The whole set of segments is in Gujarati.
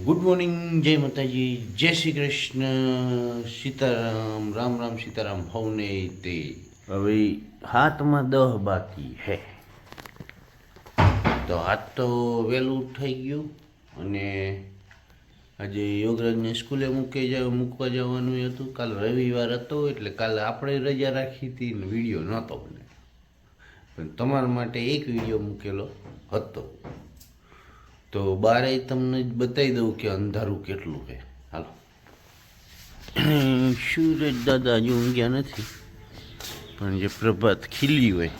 ગુડ મોર્નિંગ, જય માતાજી, જય શ્રી કૃષ્ણ, સીતારામ, રામ રામ સીતારામ હવને તે હવે હાથમાં 10 બાકી હે તો હાથ તો વહેલું થઈ ગયું અને આજે યોગરાજને સ્કૂલે મૂકવા જવાનું હતું. કાલ રવિવાર હતો એટલે કાલે આપણે રજા રાખી હતી ને વિડીયો નહોતો બને, પણ તમારા માટે એક વિડીયો મૂકેલો હતો. તો બારે તમને બતાવી દઉં કે અંધારું કેટલું છે. હાલો, સૂરજ દાદા હજુ ઊંઘ્યા નથી, પણ જે પ્રભાત ખીલી હોય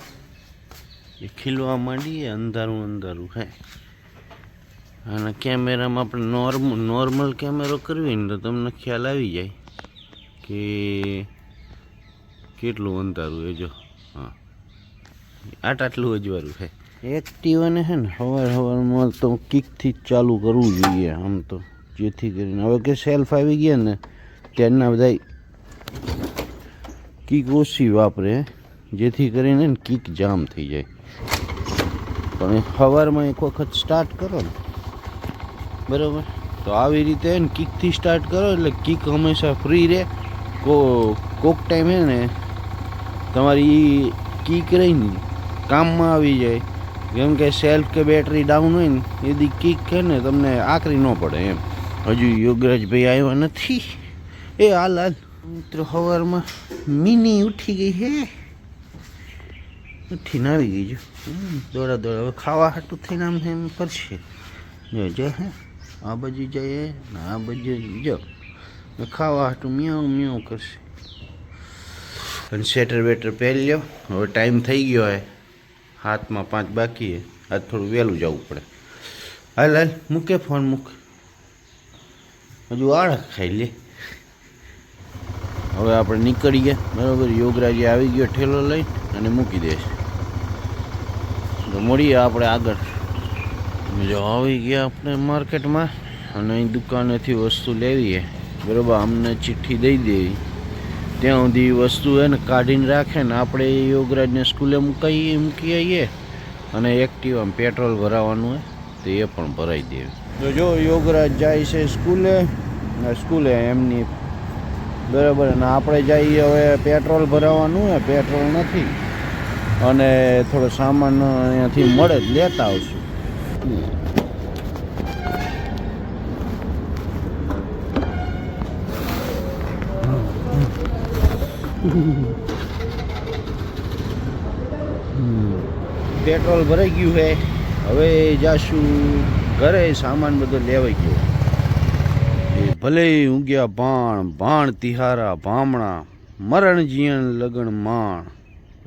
એ ખીલવા માંડીએ. અંધારું અંધારું હે. અને કેમેરામાં આપણે નોર્મલ કેમેરો કરવી ને તો તમને ખ્યાલ આવી જાય કે કેટલું અંધારું એ. જો હા, આટલું અજવાળું છે. એક્ટિવાને છે ને સવારમાં તો કિકથી જ ચાલુ કરવું જોઈએ આમ તો, જેથી કરીને હવે કે સેલ્ફ આવી ગયા ને ત્યારના બધા કિક ઓછી વાપરે, જેથી કરીને ને કિક જામ થઈ જાય. પણ સવારમાં એક વખત સ્ટાર્ટ કરો ને બરાબર, તો આવી રીતે ને કિકથી સ્ટાર્ટ કરો એટલે કિક હંમેશા ફ્રી રહે. કોક ટાઈમ હે ને તમારી કિક રહીને કામમાં આવી જાય. કેમ કે સેલ્ફ કે બેટરી ડાઉન હોય ને એથી કિક છે ને તમને આકરી ન પડે એમ. હજુ યોગરાજભાઈ આવ્યા નથી. એ હાલ મિત્રો, સવારમાં મિની ઉઠી ગઈ હે, ઉઠીને આવી ગઈ. જો દોડા હવે ખાવા હાટું થઈને આમ એમ કરશે. જો હે આ બાજુ જાય ને આ બાજુ જો ખાવા હાટું મ્યાઉ મ્યાઉ કરશે. અને સ્વેટર વેટર પહેરી લ્યો, હવે ટાઈમ થઈ ગયો હે, હાથમાં 5 બાકી હે. આજ થોડું વહેલું જવું પડે. હાલ મૂકે ફોન મૂક, હજુ આળખ ખાઈ લે. હવે આપણે નીકળી ગયા બરાબર. યોગરાજે આવી ગયો ઠેલો લઈ અને મૂકી દેશે. તો મળીએ આપણે આગળ. જો આવી ગયા આપણે માર્કેટમાં અને અહીં દુકાનેથી વસ્તુ લેવીએ બરાબર. અમને ચિઠ્ઠી દઈ દેવી, ત્યાં સુધી વસ્તુ હે ને કાઢીને રાખે ને આપણે યોગરાજને સ્કૂલે મૂકી આવીએ. અને એક્ટિવામાં પેટ્રોલ ભરાવાનું હોય તો એ પણ ભરાઈ દેવી. તો જો યોગરાજ જાય છે સ્કૂલે એમની બરાબર. અને આપણે જઈએ હવે પેટ્રોલ ભરાવાનું હોય, પેટ્રોલ નથી અને થોડો સામાન અહીંયાથી મળે જ લેતા આવશું. પેટ્રોલ ભરાઈ ગયું છે. હવે જાશું ઘરે. સામાન બધો લેવાઈ ગયો. એ ભલે ઊંઘ્યા ભાણ તિહારા ભામણા, મરણ જીયણ લગણ માણ,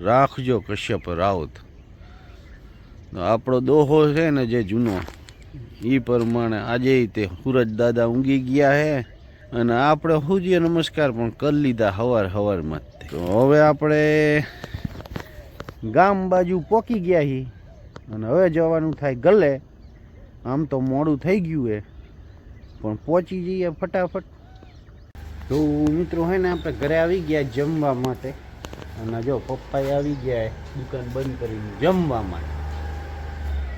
રાખજો કશ્યપ રાઉત. આપણો દોહો છે ને જે જૂનો, એ પ્રમાણે આજે તે સૂરજ દાદા ઊંઘી ગયા હે અને આપણે સૂર્ય નમસ્કાર પણ કરી લીધા હવારમાં. તો હવે આપણે ગામ બાજુ પહોંચી ગયા છીએ અને હવે જવાનું થાય ગલે. આમ તો મોડું થઈ ગયું છે પણ પહોંચી જઈએ ફટાફટ. તો મિત્રો હે ને આપણે ઘરે આવી ગયા જમવા માટે. અને જો પપ્પાએ આવી ગયા દુકાન બંધ કરીને જમવા માટે.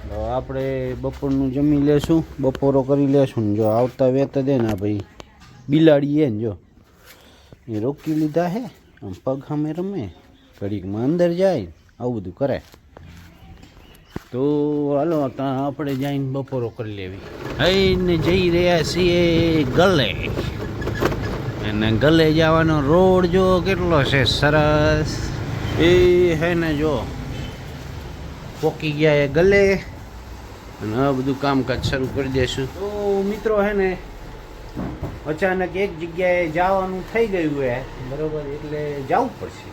તો આપણે બપોરનું જમી લેશું, બપોરો કરી લેશું. જો આવતા વેત દે ને ભાઈ બિલાડી ને જો એ રોકી લીધા હે, આમ પગ સામે રમે, ઘડીકમાં અંદર જાય, આવું બધું કરે. તો હાલો ત્યાં આપણે જઈને બપોરો કરી લેવી. હઈને જઈ રહ્યા છીએ ગલે. અને ગલે જવાનો રોડ જો કેટલો છે સરસ. એ હે ને જો પોકી ગયા એ ગલે અને હવે બધું કામકાજ શરૂ કરી દેશું. તો મિત્રો હે ને અચાનક એક જગ્યાએ જવાનું થઈ ગયું હે બરાબર, એટલે જવું પડશે.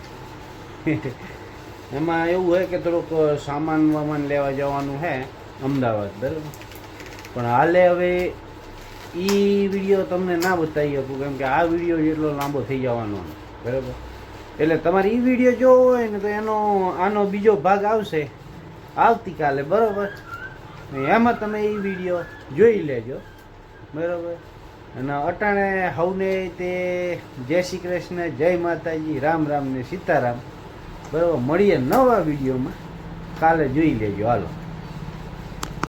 એમાં એવું હોય કે થોડુંક સામાન લેવા જવાનું છે અમદાવાદ બરાબર. પણ હાલે હવે એ વિડીયો તમને ના બતાવી શકું, કેમ કે આ વિડીયો જેટલો લાંબો થઈ જવાનો બરાબર. એટલે તમારે એ વિડીયો જોવો હોય ને તો આનો બીજો ભાગ આવશે આવતીકાલે બરાબર. એમાં તમે એ વિડીયો જોઈ લેજો બરાબર. અને અટાણે હવને તે જય શ્રી કૃષ્ણ, જય માતાજી, રામ રામ ને સીતારામ બરાબર. મળીએ નવા વિડીયોમાં, કાલે જોઈ લેજો. હાલો.